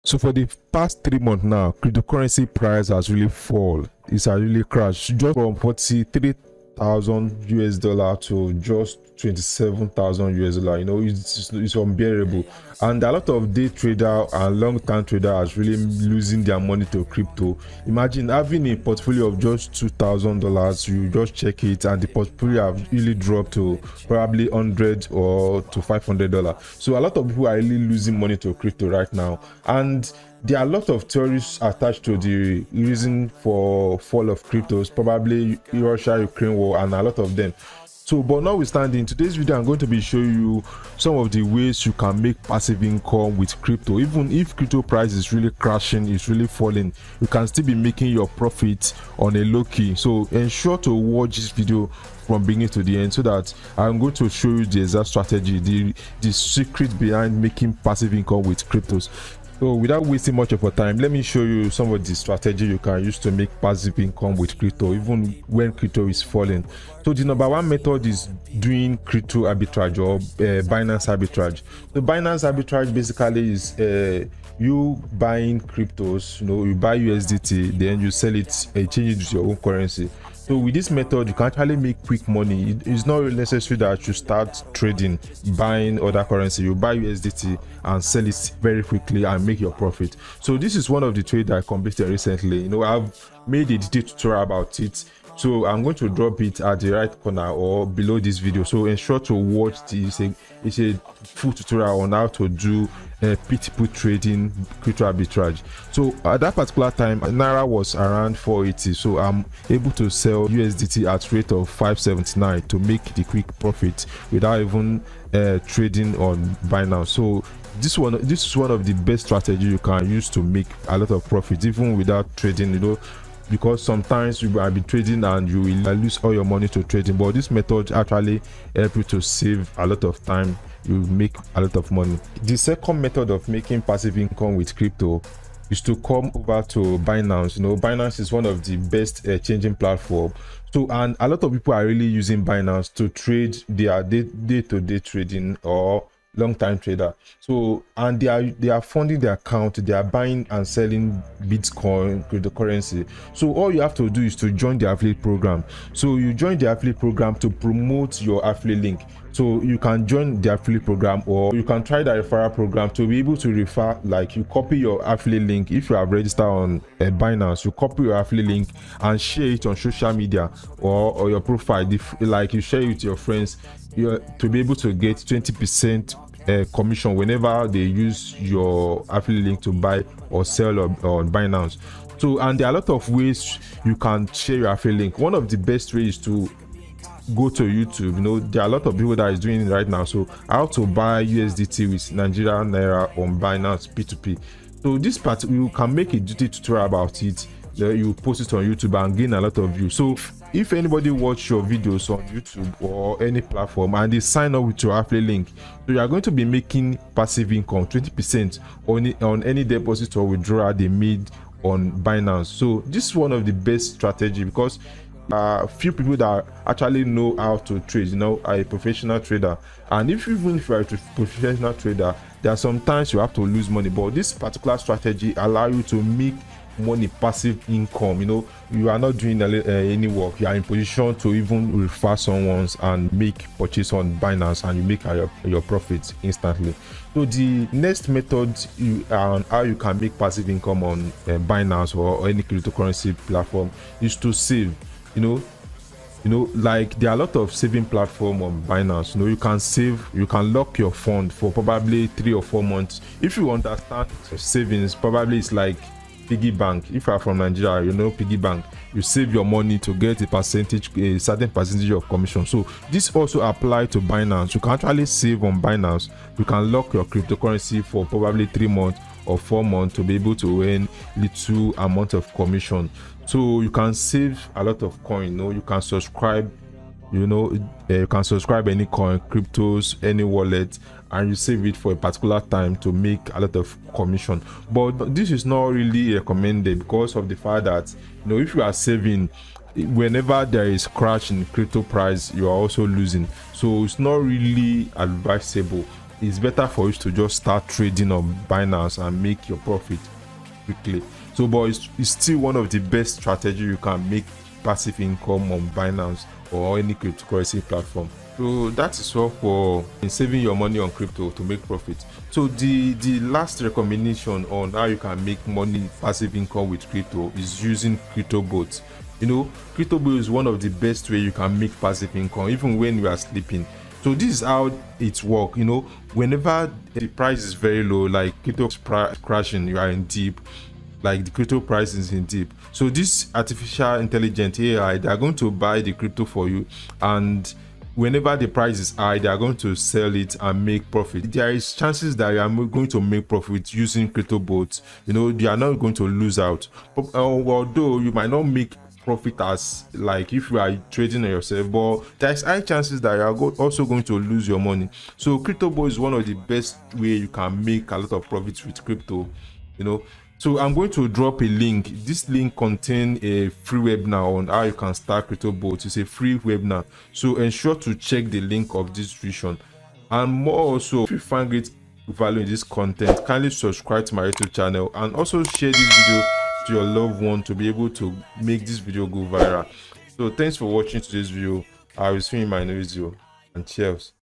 So for the past 3 months now, cryptocurrency price has really fallen. It's really crashed just from 43,000 US dollar to just 27,000 US dollar. You know, it's unbearable, and a lot of day trader and long-term trader are really losing their money to crypto. Imagine having a portfolio of just $2,000. You just check it and the portfolio have really dropped to probably $100 or to $500. So a lot of people are really losing money to crypto right now, and there are a lot of theories attached to the reason for fall of cryptos, probably Russia-Ukraine war and a lot of them. So, but notwithstanding, today's video I'm going to be showing you some of the ways you can make passive income with crypto. Even if crypto price is really crashing, it's really falling, you can still be making your profit on a low key. So ensure to watch this video from beginning to the end, so that I'm going to show you the exact strategy, the secret behind making passive income with cryptos. So without wasting much of your time, let me show you some of the strategy you can use to make passive income with crypto even when crypto is falling. So the number one method is doing crypto arbitrage or Binance arbitrage. So Binance arbitrage basically is you buying cryptos. You know, you buy USDT, then you sell it, change it to your own currency. So with this method, you can actually make quick money. It's not really necessary that you start trading, buying other currency. You buy USDT and sell it very quickly and make your profit. So this is one of the trades that I completed recently. You know, I've made a detailed tutorial about it. So I'm going to drop it at the right corner or below this video. So ensure to watch this. It's a full tutorial on how to do P2P trading, crypto arbitrage. So at that particular time, Naira was around 480. So I'm able to sell USDT at rate of 579 to make the quick profit without even trading on Binance. So this is one of the best strategy you can use to make a lot of profit even without trading. You know, because sometimes you will be trading and you will lose all your money to trading, but this method actually help you to save a lot of time. You make a lot of money. The second method of making passive income with crypto is to come over to Binance. You know, Binance is one of the best changing platform. So, and a lot of people are really using Binance to trade their day-to-day trading or long-time trader. So, and they are funding their account, they are buying and selling Bitcoin, cryptocurrency. So all you have to do is to join the affiliate program. So you join the affiliate program to promote your affiliate link. So you can join the affiliate program, or you can try the referral program to be able to refer. Like, you copy your affiliate link. If you have registered on Binance, you copy your affiliate link and share it on social media or your profile. Like, you share it with your friends, to be able to get 20% commission whenever they use your affiliate link to buy or sell on Binance. So, and there are a lot of ways you can share your affiliate link. One of the best ways is to go to YouTube. You know, there are a lot of people that is doing it right now. So how to buy USDT with Nigerian Naira on Binance P2P. So this part, you can make a detailed tutorial about it. You post it on YouTube and gain a lot of views. So if anybody watch your videos on YouTube or any platform and they sign up with your affiliate link, so you are going to be making passive income 20% on any deposit or withdrawal they made on Binance. So this is one of the best strategy, because few people that actually know how to trade, you know, are a professional trader. And even if you are a professional trader, there are sometimes you have to lose money, but this particular strategy allow you to make money, passive income. You know, you are not doing any work, you are in position to even refer someone and make purchase on Binance, and you make your profits instantly. So the next method on how you can make passive income on Binance or any cryptocurrency platform is to save. You know, like, there are a lot of saving platform on Binance. You know, you can save, you can lock your fund for probably 3 or 4 months. If you understand savings, probably it's like piggy bank. If you are from Nigeria, you know piggy bank. You save your money to get a certain percentage of commission. So this also applies to Binance. You can actually save on Binance. You can lock your cryptocurrency for probably 3 months or 4 months to be able to earn little amount of commission. So you can save a lot of coin. You know, you can subscribe. You know, you can subscribe any coin, cryptos, any wallet, and you save it for a particular time to make a lot of commission. But this is not really recommended because of the fact that, you know, if you are saving, whenever there is crash in crypto price, you are also losing. So it's not really advisable. it's better for you to just start trading on Binance and make your profit quickly. So but it's still one of the best strategy you can make passive income on Binance or any cryptocurrency platform. So that is all for saving your money on crypto to make profit. So the last recommendation on how you can make money passive income with crypto is using crypto bots. Crypto bot is one of the best way you can make passive income even when you are sleeping. So this is how it works. Whenever the price is very low, like crypto crashing, you are in deep, like the crypto price is in deep. So this artificial intelligent AI, they are going to buy the crypto for you, and whenever the price is high, they are going to sell it and make profit. There is chances that you are going to make profit using crypto bots. You are not going to lose out. Although you might not make profit as like if you are trading on yourself, but there's high chances that you are also going to lose your money. So crypto bot is one of the best way you can make a lot of profits with crypto. So I'm going to drop a link. This link contains a free webinar on how you can start crypto bots. It's a free webinar, so ensure to check the link of this description. And more also, if you find great value in this content, kindly subscribe to my YouTube channel and also share this video to your loved one to be able to make this video go viral. So thanks for watching today's video. I will see you in my next video, and cheers.